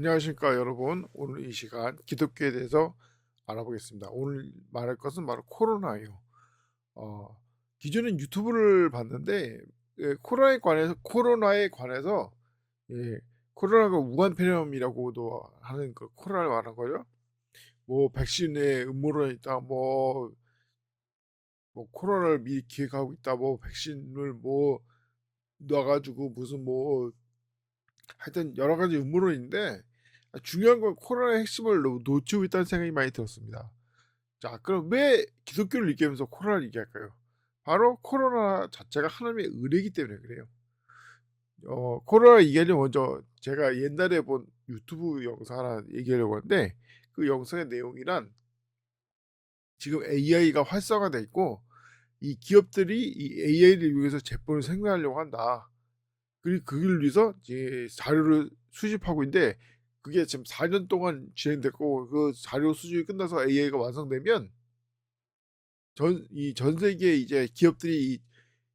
안녕하십니까 여러분. 오늘 이 시간 기독교에 대해서 알아보겠습니다. 오늘 말할 것은 바로 코로나예요. 어, 기존엔 유튜브를 봤는데 코로나에 관해서 예, 코로나가 우한 폐렴이라고도 하는 그 코로나를 말한 거죠. 뭐 백신에 음모론이 있다. 뭐 코로나를 미리 기획하고 있다. 뭐 백신을 뭐 놔가지고 무슨 뭐 하여튼 여러 가지 음모론인데 중요한 건 코로나의 핵심을 놓치고 있다는 생각이 많이 들었습니다. 자, 그럼 왜 기독교를 얘기하면서 코로나를 얘기할까요? 바로 코로나 자체가 하나님의 은혜이기 때문에 그래요. 코로나 얘기하려면 먼저 제가 옛날에 본 유튜브 영상 하나 얘기하려고 하는데 그 영상의 내용이란 지금 AI가 활성화돼 있고 이 기업들이 이 AI를 이용해서 제품을 생산하려고 한다. 그리고 그걸 위해서 이제 자료를 수집하고 있는데 그게 지금 4년 동안 진행됐고 그 자료 수집이 끝나서 AI가 완성되면 전 세계 이제 기업들이 이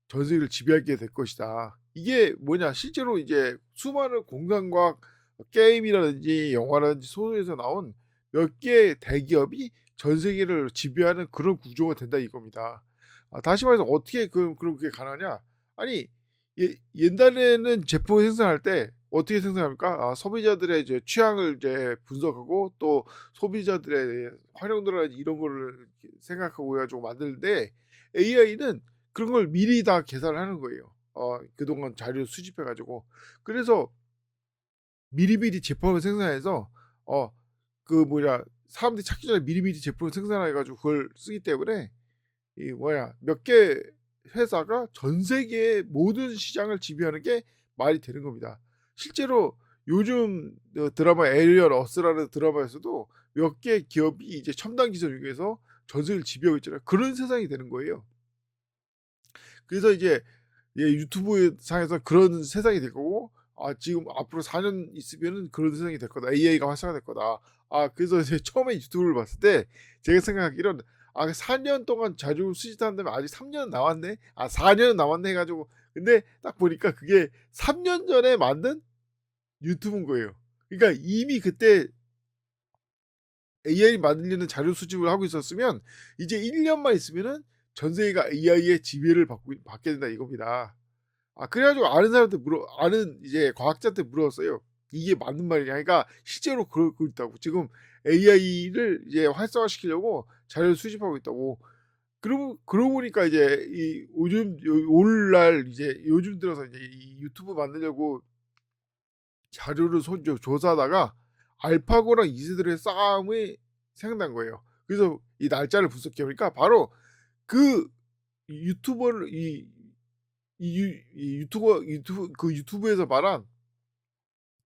전 세계를 지배하게 될 것이다. 이게 뭐냐? 실제로 이제 수많은 공상과학 게임이라든지 영화라든지 소설에서 나온 몇 개의 대기업이 전 세계를 지배하는 그런 구조가 된다 이겁니다. 다시 말해서 어떻게 그렇게 가능하냐? 아니 옛날에는 제품을 생산할 때 어떻게 생산합니까? 소비자들의 이제 취향을 이제 분석하고 또 소비자들의 활용도라든지 이런 거를 생각하고 해 가지고 만드는데 AI는 그런 걸 미리 다 계산을 하는 거예요. 그동안 자료를 수집해 가지고. 그래서 미리미리 제품을 생산해서 어 사람들이 찾기 전에 미리미리 제품을 생산해 가지고 그걸 쓰기 때문에 이 몇 개 회사가 전 세계의 모든 시장을 지배하는 게 말이 되는 겁니다. 실제로 요즘 드라마 에리얼 어스라는 드라마에서도 몇 개 기업이 이제 첨단 기술을 이용해서 전 세계를 지배하고 있잖아요. 그런 세상이 되는 거예요. 그래서 이제 유튜브 상에서 그런 세상이 될 거고 지금 앞으로 4년 있으면은 그런 세상이 될 거다. AI가 활성화될 거다. 그래서 이제 처음에 유튜브를 봤을 때 제가 생각하기로는 4년 동안 자료 수집한다면 아직 3 년은 남았네. 4 년은 남았네 해 가지고 근데 딱 보니까 그게 3년 전에 만든 유튜브인 거예요. 그러니까 이미 그때 AI 만들려는 자료 수집을 하고 있었으면 이제 1 년만 있으면은 전 세계가 AI의 지배를 받게 된다 이겁니다. 그래 가지고 아는 이제 과학자한테 물어봤어요. "이게 맞는 말이냐?" 그러니까 실제로 그러고 있다고. 지금 AI를 이제 활성화시키려고 자료를 수집하고 있다고. 그러고 보니까 이제 이 오늘날 이제 요즘 들어서 이제 이 유튜브 만들려고 자료를 조사하다가 알파고랑 이세돌의 싸움이 생각난 거예요. 그래서 이 날짜를 분석해 보니까 바로 그 유튜버를 유튜브에서 말한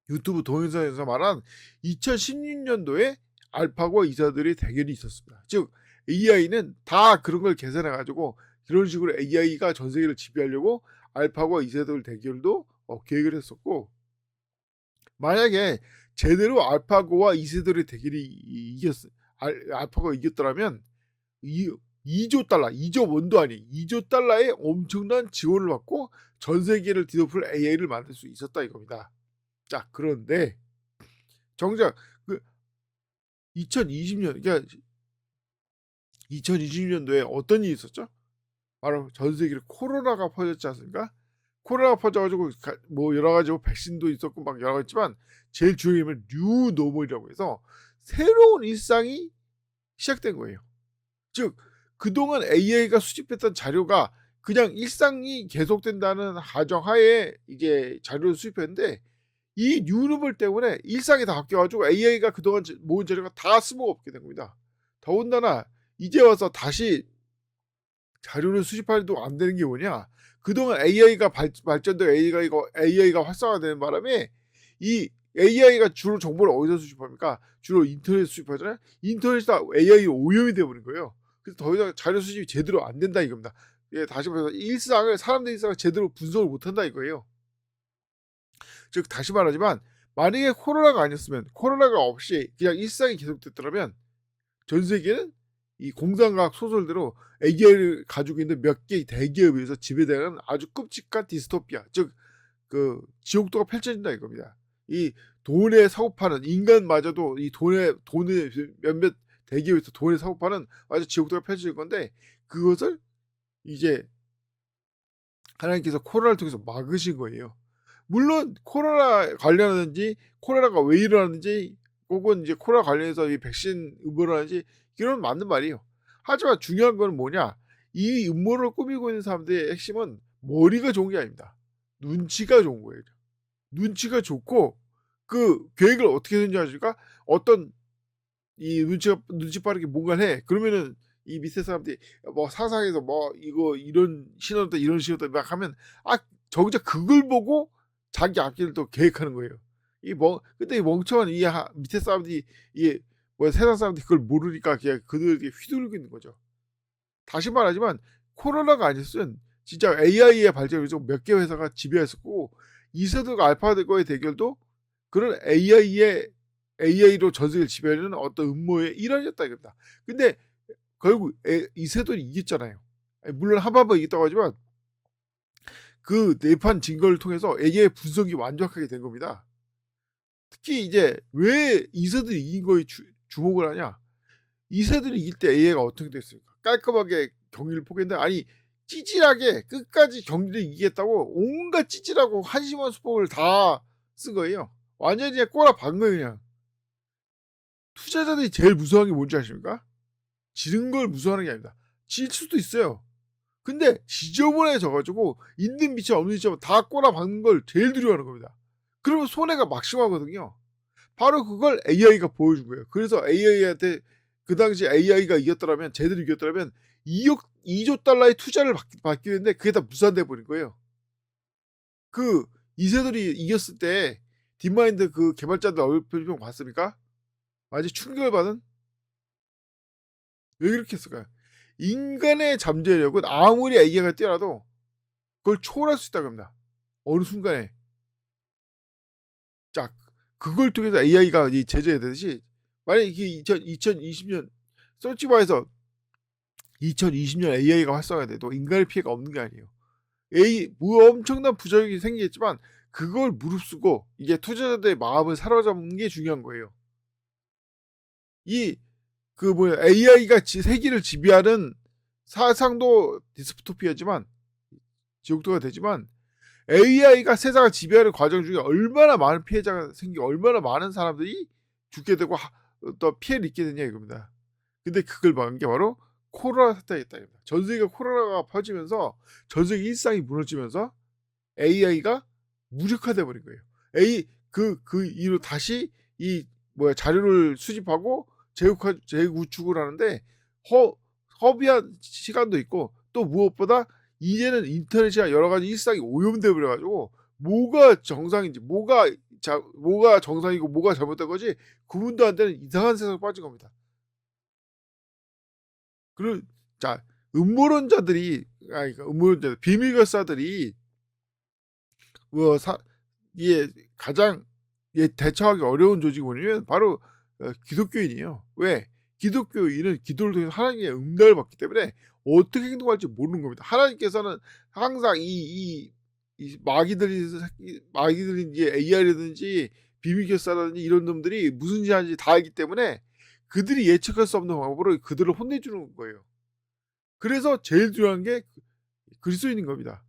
유튜브 동영상에서 말한 2016 년도에 알파고와 이세돌의 대결이 있었습니다. 즉 AI는 다 그런 걸 계산해 가지고 그런 식으로 AI가 전 세계를 지배하려고 알파고와 이세돌 대결도 계획을 했었고 만약에 제대로 알파고와 이세돌의 대결이 알파고가 이겼더라면 이 2조 달러, 2조 원도 아닌 2조 달러의 엄청난 지원을 받고 전 세계를 뒤덮을 AI를 만들 수 있었다 이겁니다. 자, 그런데 정작 그 2020년 그러니까 2020년도에 어떤 일이 있었죠? 바로 전 세계로 코로나가 퍼졌지 않습니까? 코로나가 퍼져 가지고 뭐 여러 가지 뭐 백신도 있었고 막 여러 가지 있지만 제일 중요한 건 뉴 노멀이라고 해서 새로운 일상이 시작된 거예요. 즉 그동안 AI가 수집했던 자료가 그냥 일상이 계속된다는 가정하에 이게 자료를 수집했는데 이 뉴노멀 때문에 일상이 다 바뀌어 가지고 AI가 그동안 모은 자료가 다 쓸모없게 된 겁니다. 더군다나 이제 와서 다시 자료를 수집해도 안 되는 게 뭐냐? 그동안 AI가 발전되고 AI가 활성화되는 바람에 이 AI가 주로 정보를 어디서 수집합니까? 주로 인터넷에서 수집하잖아요. 인터넷에다 AI 오염이 돼 버린 거예요. 그래서 더 이상 자료 수집이 제대로 안 된다 이겁니다. 다시 말해서 사람들의 일상을 제대로 분석을 못 한다 이거예요. 즉 다시 말하지만 만약에 코로나가 아니었으면 코로나가 없이 그냥 일상이 계속됐더라면 전 세계는 이 공상과학 소설대로 AI를 가지고 있는 몇 개의 대기업에 의해서 지배되는 아주 끔찍한 디스토피아 즉 지옥도가 펼쳐진다 이겁니다. 이 돈에 사고 파는 인간마저도 이 돈을 몇몇 대기업에서 돈에 사고 파는 아주 지옥도가 펼쳐질 건데 그것을 이제 하나님께서 코로나를 통해서 막으신 거예요. 물론 코로나 관련하든지 코로나가 왜 일어나는지 혹은 이제 코로나 관련해서 이 백신 음모를 하는지 이건 맞는 말이에요. 하지만 중요한 건 뭐냐? 이 음모를 꾸미고 있는 사람들의 핵심은 머리가 좋은 게 아닙니다. 눈치가 좋은 거예요. 눈치가 좋고 그 계획을 어떻게 생각하십니까? 어떤 이 눈치 빠르게 뭔가를 해. 그러면은 이 밑에 사람들이 뭐 상상해서 뭐 이거 이런 신호다 이런 신호다 막 하면 정작 그걸 보고 자기 앞길을 또 계획하는 거예요. 근데 이 멍청한 밑에 사람들이 이게 뭐 세상 사람들이 그걸 모르니까 그냥 그들에게 휘둘리고 있는 거죠. 다시 말하지만 코로나가 아니었으면 진짜 AI의 발전을 위해서 몇 개 회사가 지배했었고 이세돌과 알파고의 대결도 그런 AI로 전 세계를 지배하려는 어떤 음모의 일환이었다 이겁니다. 근데 결국 이세돌이 이겼잖아요. 물론 한번 이겼다고 하지만 그 내판 증거를 통해서 AI의 분석이 완벽하게 된 겁니다. 특히 이제 왜 이세돌이 이긴 거에 주목을 하냐? 이세돌이 이길 때 AI가 어떻게 됐습니까? 깔끔하게 경기를 포기했는데 아니 찌질하게 끝까지 경기를 이기겠다고 온갖 찌질하고 한심한 수법을 다 쓴 거예요. 완전히 그냥 꼬라 박은 거예요 그냥. 투자자들이 제일 무서워하는 게 뭔지 아십니까? 지는 걸 무서워하는 게 아닙니다. 질 수도 있어요. 근데 지저분해져가지고 있는 빛이 없는 빛이 다 꼬라 박는 걸 제일 두려워하는 겁니다. 그러면 손해가 막심하거든요. 바로 그걸 AI가 보여준 거예요. 그래서 AI한테 그 당시 AI가 이겼더라면 제대로 이겼더라면 2조 달러의 투자를 받기 했는데 그게 다 무산돼 버린 거예요. 그 이세돌이 이겼을 때 딥마인드 그 개발자들 얼굴 표정 봤습니까? 완전 충격을 받은? 왜 그렇게 했을까요? 인간의 잠재력은 아무리 AI가 뛰어나도 그걸 초월할 수 있다고 합니다. 어느 순간에. 자, 그걸 통해서 AI가 제재되듯이 만약에 이게 2020년 서치바에서 2020년 AI가 활성화돼도 인간의 피해가 없는 게 아니에요. 뭐 엄청난 부작용이 생기겠지만 그걸 무릅쓰고 이게 투자자들의 마음을 사로잡는 게 중요한 거예요. AI가 세계를 지배하는 사상도 디스토피아지만 지옥도가 되지만 AI가 세상을 지배하는 과정 중에 얼마나 많은 피해자가 생기고 얼마나 많은 사람들이 죽게 되고 또 피해를 입게 되냐 이겁니다. 근데 그걸 막은 게 바로 코로나 사태였다 이겁니다. 전 세계가 코로나가 퍼지면서 전 세계 일상이 무너지면서 AI가 무력화돼 버린 거예요. 그 이후로 다시 자료를 수집하고 재구축을 하는데 허비한 시간도 있고 또 무엇보다 이제는 인터넷이나 여러 가지 일상이 오염돼 버려 가지고 뭐가 정상인지 뭐가 정상이고 뭐가 잘못된 거지 구분도 안 되는 이상한 세상에 빠진 겁니다. 자, 비밀결사들이 이게 가장 대처하기 어려운 조직이 뭐냐면 바로 기독교인이에요. 왜? 기독교인은 기도를 통해서 하나님의 응답을 받기 때문에 어떻게 행동할지 모르는 겁니다. 하나님께서는 항상 이 마귀들이 이제 AI라든지 비밀결사라든지 이런 놈들이 무슨 짓 하는지 다 알기 때문에 그들이 예측할 수 없는 방법으로 그들을 혼내주는 거예요. 그래서 제일 중요한 게 그리스도인인 겁니다.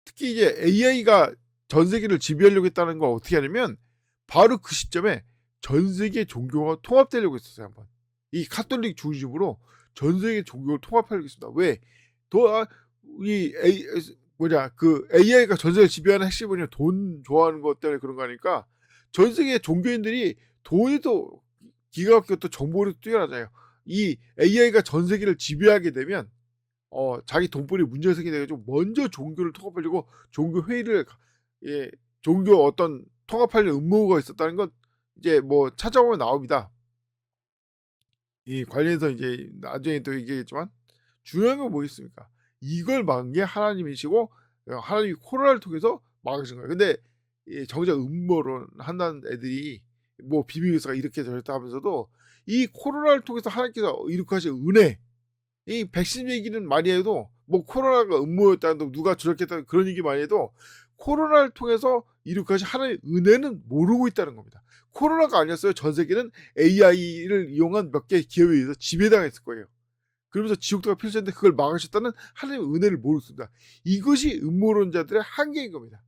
특히 이제 AI가 전 세계를 지배하려고 했다는 걸 어떻게 하냐면 바로 그 시점에 전 세계 종교가 통합되려고 했었어요. 한번 이 카톨릭 중심으로 전 세계 종교를 통합하려고 했습니다. 왜? AI가 전 세계를 지배하는 핵심은 돈 좋아하는 것 때문에 그런 거 아닐까? 전 세계 종교인들이 돈에도 기가 막히게 또 정보력도 뛰어나잖아요. 이 AI가 전 세계를 지배하게 되면 자기 돈벌이 문제가 생기게 돼가지고 먼저 종교를 통합하려고 종교 회의를 종교 어떤 통합하려는 음모가 있었다는 건 이제 뭐 찾아보면 나옵니다. 이 관련해서 이제 나중에 또 얘기하겠지만 중요한 건 뭐겠습니까? 이걸 막은 게 하나님이시고 하나님이 코로나를 통해서 막으신 거예요. 근데 정작 음모론 한다는 애들이 뭐 비밀교사가 이렇게 저랬다 하면서도 이 코로나를 통해서 하나님께서 이렇게 하신 은혜, 이 백신 얘기는 많이 해도 뭐 코로나가 음모였다, 누가 저렇게 했다 그런 얘기 많이 해도 코로나를 통해서 이룩하신 하나님의 은혜는 모르고 있다는 겁니다. 코로나가 아니었어요. 전 세계는 AI를 이용한 몇 개의 기업에 의해서 지배당했을 거예요. 그러면서 지옥도가 펼쳐졌는데 그걸 막으셨다는 하나님의 은혜를 모르습니다. 이것이 음모론자들의 한계인 겁니다.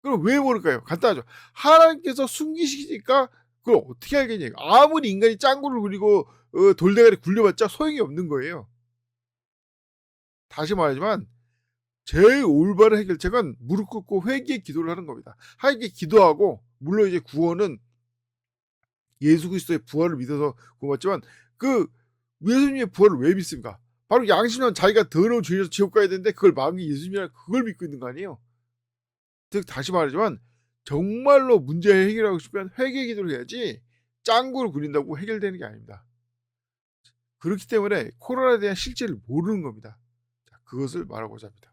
그럼 왜 모를까요? 간단하죠. 하나님께서 숨기시니까 그걸 어떻게 알겠냐고요. 아무리 인간이 짱구를 부리고 돌대가리 굴려봤자 소용이 없는 거예요. 다시 말하지만 제일 올바른 해결책은 무릎 꿇고 회개의 기도를 하는 겁니다. 하나님께 기도하고 물론 이제 구원은 예수 그리스도의 부활을 믿어서 구원받지만 그 예수님의 부활을 왜 믿습니까? 바로 양심상 자기가 더러운 죄에서 지옥 가야 되는데 그걸 막은 게 예수님이라 그걸 믿고 있는 거 아니에요. 즉 다시 말하지만 정말로 문제 해결하고 싶으면 회개 기도를 해야지 짱구를 부린다고 해결되는 게 아닙니다. 그렇기 때문에 코로나에 대한 실체를 모르는 겁니다. 자, 그것을 말하고자 합니다.